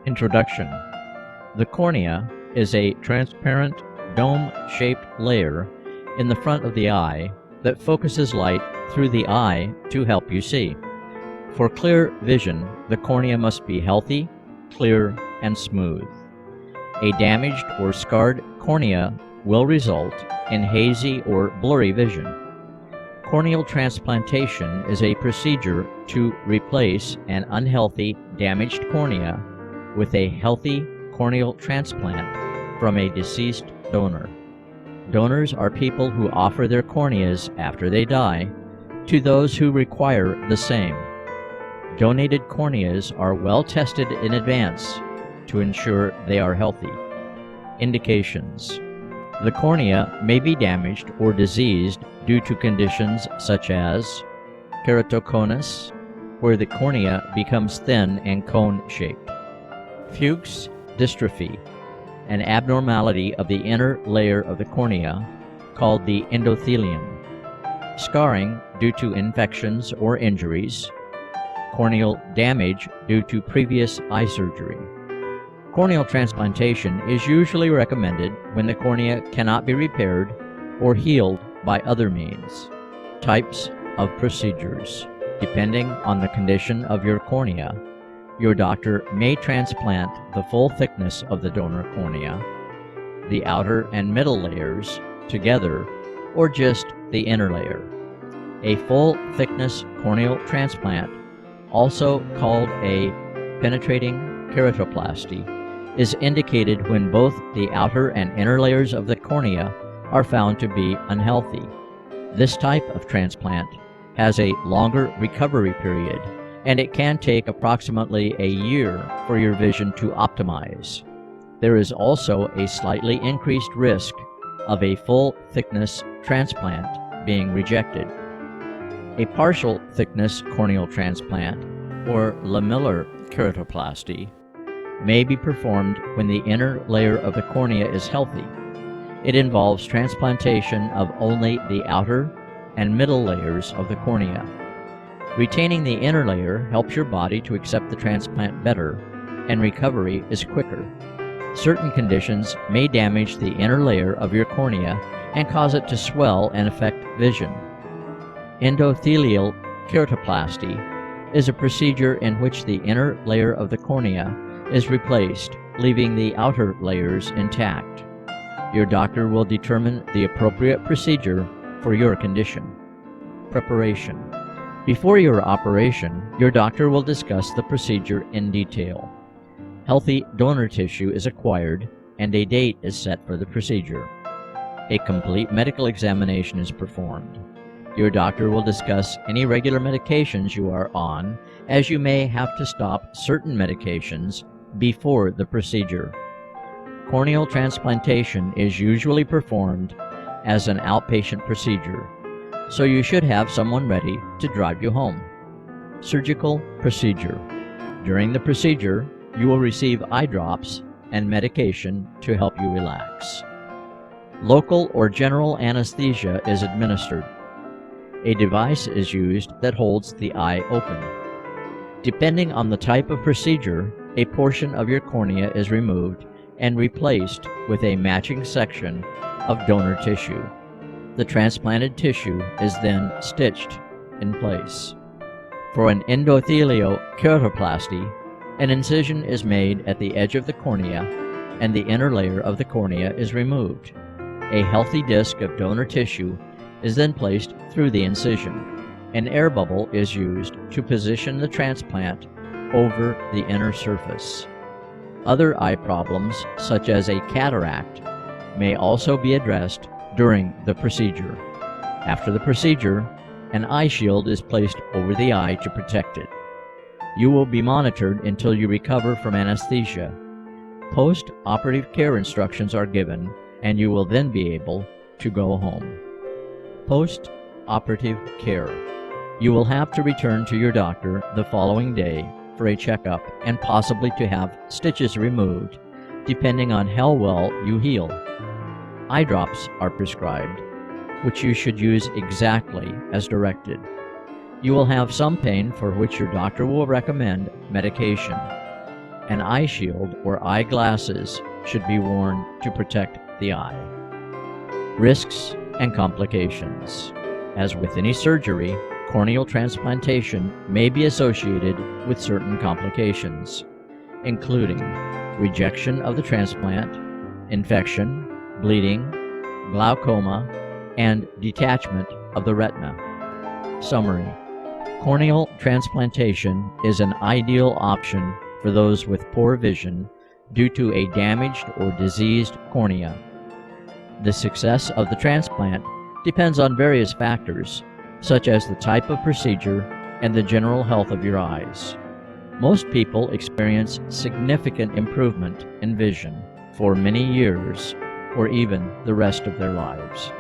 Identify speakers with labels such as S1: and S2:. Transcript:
S1: Introduction. The cornea is a transparent, dome-shaped layer in the front of the eye that focuses light through the eye to help you see. For clear vision, the cornea must be healthy, clear, and smooth. A damaged or scarred cornea will result in hazy or blurry vision. Corneal transplantation is a procedure to replace an unhealthy, damaged cornea with a healthy corneal transplant from a deceased donor. Donors are people who offer their corneas after they die to those who require the same. Donated corneas are well tested in advance to ensure they are healthy. Indications. The cornea may be damaged or diseased due to conditions such as keratoconus, where the cornea becomes thin and cone-shaped; Fuchs' dystrophy, an abnormality of the inner layer of the cornea called the endothelium; scarring due to infections or injuries; corneal damage due to previous eye surgery. Corneal transplantation is usually recommended when the cornea cannot be repaired or healed by other means. Types of procedures. Depending on the condition of your cornea, your doctor may transplant the full thickness of the donor cornea, the outer and middle layers together, or just the inner layer. A full thickness corneal transplant, also called a penetrating keratoplasty, is indicated when both the outer and inner layers of the cornea are found to be unhealthy. This type of transplant has a longer recovery period, and it can take approximately a year for your vision to optimize. There is also a slightly increased risk of a full thickness transplant being rejected. A partial thickness corneal transplant, or lamellar keratoplasty, may be performed when the inner layer of the cornea is healthy. It involves transplantation of only the outer and middle layers of the cornea. Retaining the inner layer helps your body to accept the transplant better, and recovery is quicker. Certain conditions may damage the inner layer of your cornea and cause it to swell and affect vision. Endothelial keratoplasty is a procedure in which the inner layer of the cornea is replaced, leaving the outer layers intact. Your doctor will determine the appropriate procedure for your condition. Preparation. Before your operation, your doctor will discuss the procedure in detail. Healthy donor tissue is acquired, and a date is set for the procedure. A complete medical examination is performed. Your doctor will discuss any regular medications you are on, as you may have to stop certain medications before the procedure. Corneal transplantation is usually performed as an outpatient procedure, so you should have someone ready to drive you home. Surgical procedure. During the procedure, you will receive eye drops and medication to help you relax. Local or general anesthesia is administered. A device is used that holds the eye open. Depending on the type of procedure, a portion of your cornea is removed and replaced with a matching section of donor tissue. The transplanted tissue is then stitched in place. For an endothelial keratoplasty, an incision is made at the edge of the cornea, and the inner layer of the cornea is removed. A healthy disc of donor tissue is then placed through the incision. An air bubble is used to position the transplant over the inner surface. Other eye problems, such as a cataract, may also be addressed during the procedure. After the procedure, an eye shield is placed over the eye to protect it. You will be monitored until you recover from anesthesia. Post-operative care instructions are given, and you will then be able to go home. Post-operative care. You will have to return to your doctor the following day for a checkup and possibly to have stitches removed, depending on how well you heal. Eye drops are prescribed. which you should use exactly as directed. You will have some pain for which your doctor will recommend medication. An eye shield or eyeglasses should be worn to protect the eye. Risks and complications. As with any surgery, corneal transplantation may be associated with certain complications, including rejection of the transplant, infection, bleeding, glaucoma, and detachment of the retina. Summary: corneal transplantation is an ideal option for those with poor vision due to a damaged or diseased cornea. The success of the transplant depends on various factors, such as the type of procedure and the general health of your eyes. Most people experience significant improvement in vision for many years or even the rest of their lives.